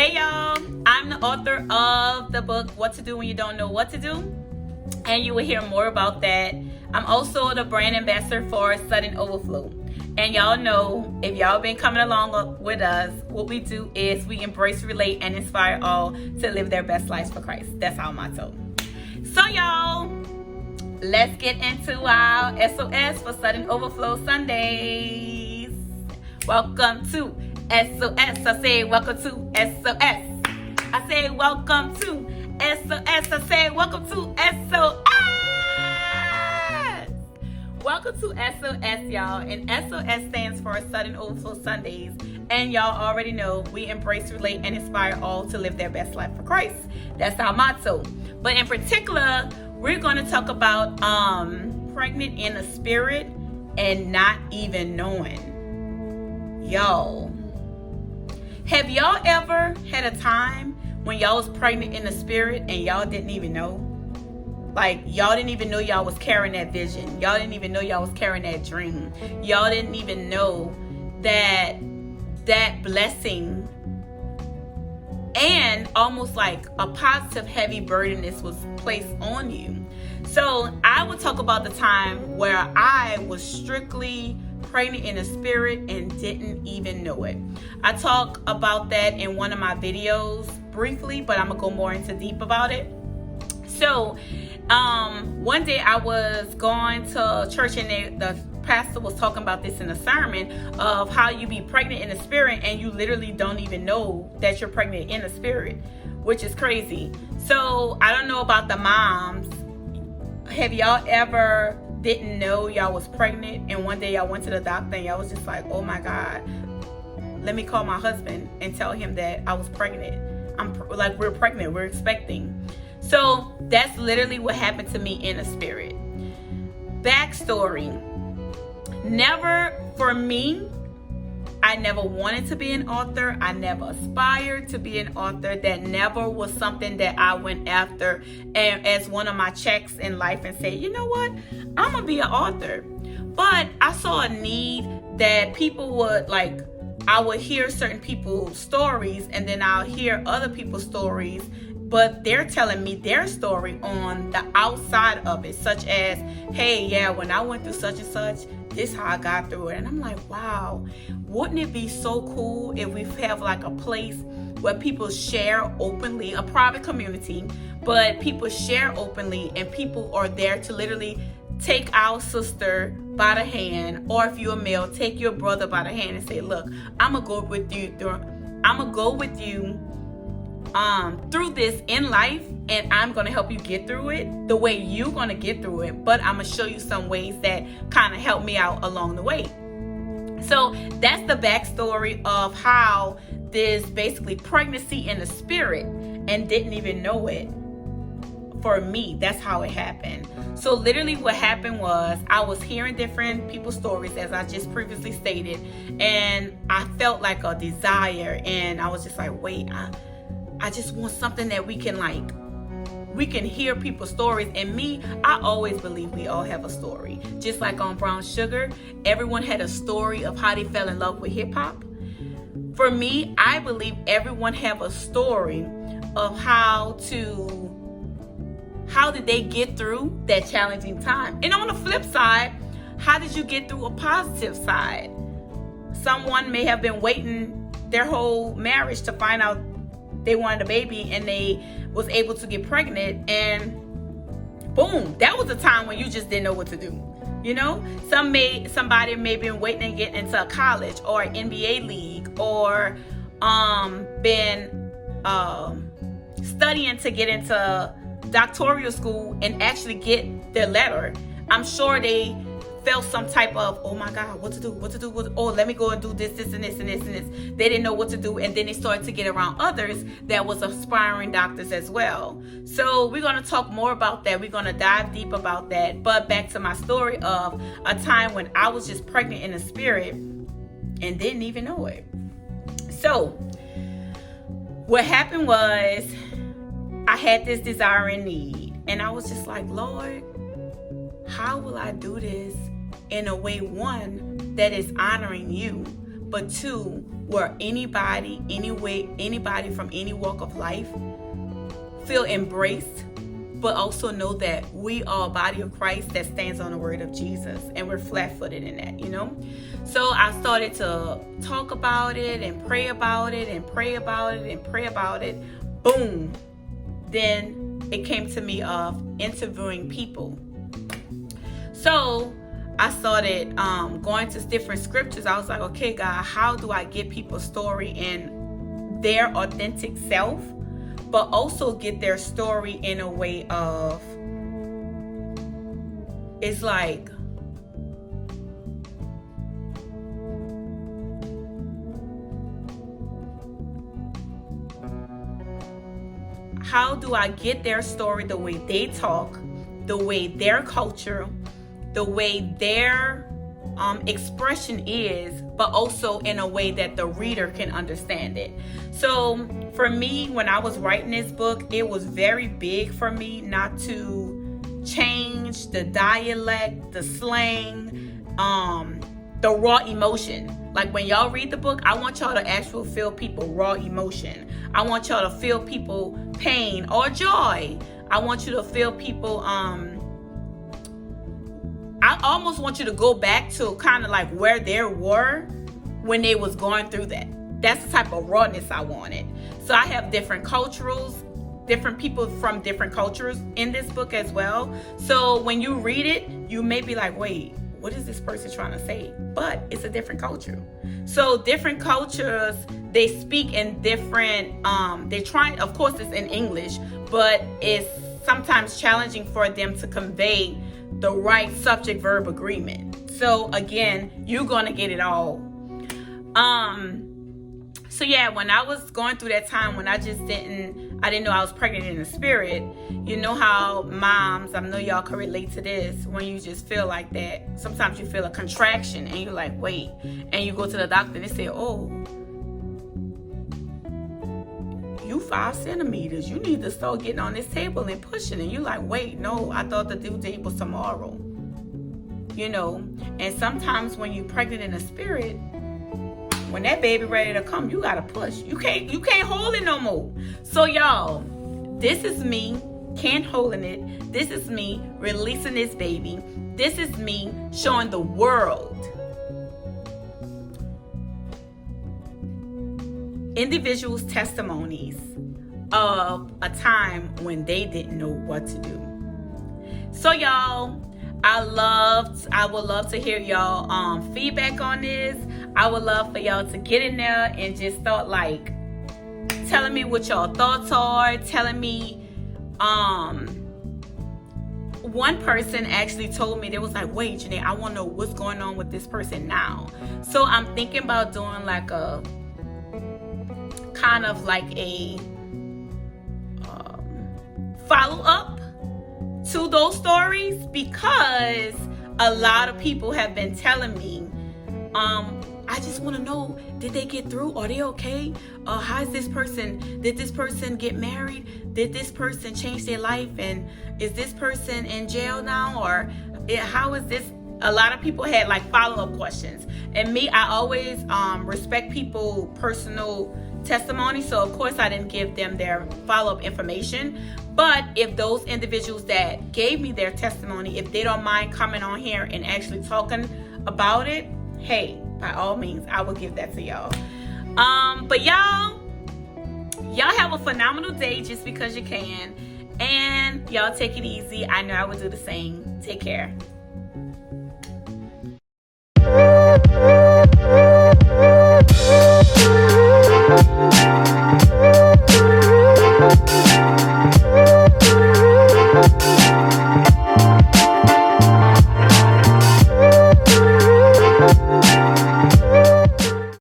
Hey y'all, I'm the author of the book What to Do When You Don't Know What to Do, and you will hear more about that. I'm also the brand ambassador for Sudden Overflow. And y'all know, if y'all been coming along with us, what we do is we embrace, relate, and inspire all to live their best lives for Christ. That's our motto. So y'all, let's get into our SOS for Sudden Overflow Sundays. Welcome to SOS. I say welcome to SOS. I say welcome to SOS. I say welcome to SOS. Welcome to SOS, y'all. And SOS stands for Sudden Overflow Sundays. And y'all already know we embrace, relate, and inspire all to live their best life for Christ. That's our motto. But in particular, we're going to talk about pregnant in the spirit and not even knowing. Y'all, have y'all ever had a time when y'all was pregnant in the spirit and y'all didn't even know? Like, y'all didn't even know y'all was carrying that vision. Y'all didn't even know y'all was carrying that dream. Y'all didn't even know that that blessing and almost like a positive heavy burdenness was placed on you. So I would talk about the time where I was strictly pregnant in the spirit and didn't even know it. I talk about that in one of my videos briefly, but I'm gonna go more into deep about it. So one day I was going to church and the pastor was talking about this in a sermon of how you be pregnant in the spirit and you literally don't even know that you're pregnant in the spirit, which is crazy. So I don't know about the moms. Have y'all ever didn't know y'all was pregnant and one day y'all went to the doctor and y'all was just like, oh my God, let me call my husband and tell him that I was pregnant. We're pregnant, we're expecting. So that's literally what happened to me in the spirit. Backstory. Never, for me, I never wanted to be an author. I never aspired to be an author. That never was something that I went after and as one of my checks in life and say, you know what, I'm gonna be an author. But I saw a need that people would like, I would hear certain people's stories and then I'll hear other people's stories, but they're telling me their story on the outside of it, such as, hey, yeah, when I went through such and such, this is how I got through it. And I'm like, wow, wouldn't it be so cool if we have like a place where people share openly, a private community, but people share openly and people are there to literally take our sister by the hand, or if you're a male, take your brother by the hand and say, look, I'm gonna go with you through this in life, and I'm gonna help you get through it the way you're gonna get through it, but I'm gonna show you some ways that kind of help me out along the way. So that's the backstory of how this basically pregnancy in the spirit and didn't even know it. For me, that's how it happened. So literally what happened was I was hearing different people's stories, as I just previously stated, and I felt like a desire, and I was just like, wait, I just want something that we can hear people's stories. And me, I always believe we all have a story. Just like on Brown Sugar, everyone had a story of how they fell in love with hip hop. For me, I believe everyone have a story of how did they get through that challenging time. And on the flip side, how did you get through a positive side? Someone may have been waiting their whole marriage to find out they wanted a baby and they was able to get pregnant, and boom, that was a time when you just didn't know what to do. You know, somebody may have been waiting to get into a college or an NBA league, or been studying to get into doctoral school and actually get their letter. I'm sure they felt some type of, oh my God, what to do, oh, let me go and do this and this and this and this. They didn't know what to do, and then they started to get around others that was aspiring doctors as well. So we're going to talk more about that. We're going to dive deep about that. But back to my story of a time when I was just pregnant in the spirit and didn't even know it. So what happened was I had this desire and need, and I was just like, Lord, how will I do this in a way, one, that is honoring you, but two, where anybody, anyway, anybody from any walk of life feel embraced, but also know that we are a body of Christ that stands on the word of Jesus, and we're flat-footed in that, you know? So I started to talk about it and pray about it and pray about it and pray about it. Boom. Then it came to me of interviewing people. So I started going to different scriptures. I was like, okay, God, how do I get people's story in their authentic self, but also get their story in a way of, it's like, how do I get their story the way they talk, the way their culture, the way their expression is, but also in a way that the reader can understand it. So for me, when I was writing this book, it was very big for me not to change the dialect, the slang, the raw emotion. Like when y'all read the book, I want y'all to actually feel people raw emotion. I want y'all to feel people pain or joy. I want you to feel people, I almost want you to go back to kind of like where they were when they was going through that. That's the type of rawness I wanted. So I have different different people from different cultures in this book as well. So when you read it, you may be like, wait, what is this person trying to say? But it's a different culture. So different cultures, they speak in different, they try, of course it's in English, but it's sometimes challenging for them to convey the right subject verb agreement. So again, you're gonna get it all. So yeah, when I was going through that time when I didn't know I was pregnant in the spirit, you know how moms, I know y'all can relate to this, when you just feel like that, sometimes you feel a contraction and you're like, wait, and you go to the doctor and they say, oh, you 5 centimeters, you need to start getting on this table and pushing. And you're like, wait, no, I thought the due date was tomorrow. You know, and sometimes when you're pregnant in the spirit, when that baby ready to come, you gotta push. You can't hold it no more. So y'all, this is me can't holding it. This is me releasing this baby. This is me showing the world individuals' testimonies of a time when they didn't know what to do. So y'all, I would love to hear y'all feedback on this. I would love for y'all to get in there and just start like telling me what y'all thoughts are, telling me one person actually told me, they was like, wait, Janay, I want to know what's going on with this person now. So I'm thinking about doing like a kind of like a follow-up to those stories, because a lot of people have been telling me, I just want to know, did they get through? Are they okay? How is this person? Did this person get married? Did this person change their life? And is this person in jail now? Or how is this? A lot of people had like follow-up questions. And me, I always respect people's personal testimony. So of course I didn't give them their follow-up information. But if those individuals that gave me their testimony, if they don't mind coming on here and actually talking about it, hey, by all means, I will give that to y'all. But y'all have a phenomenal day just because you can. And y'all take it easy. I know I will do the same. Take care.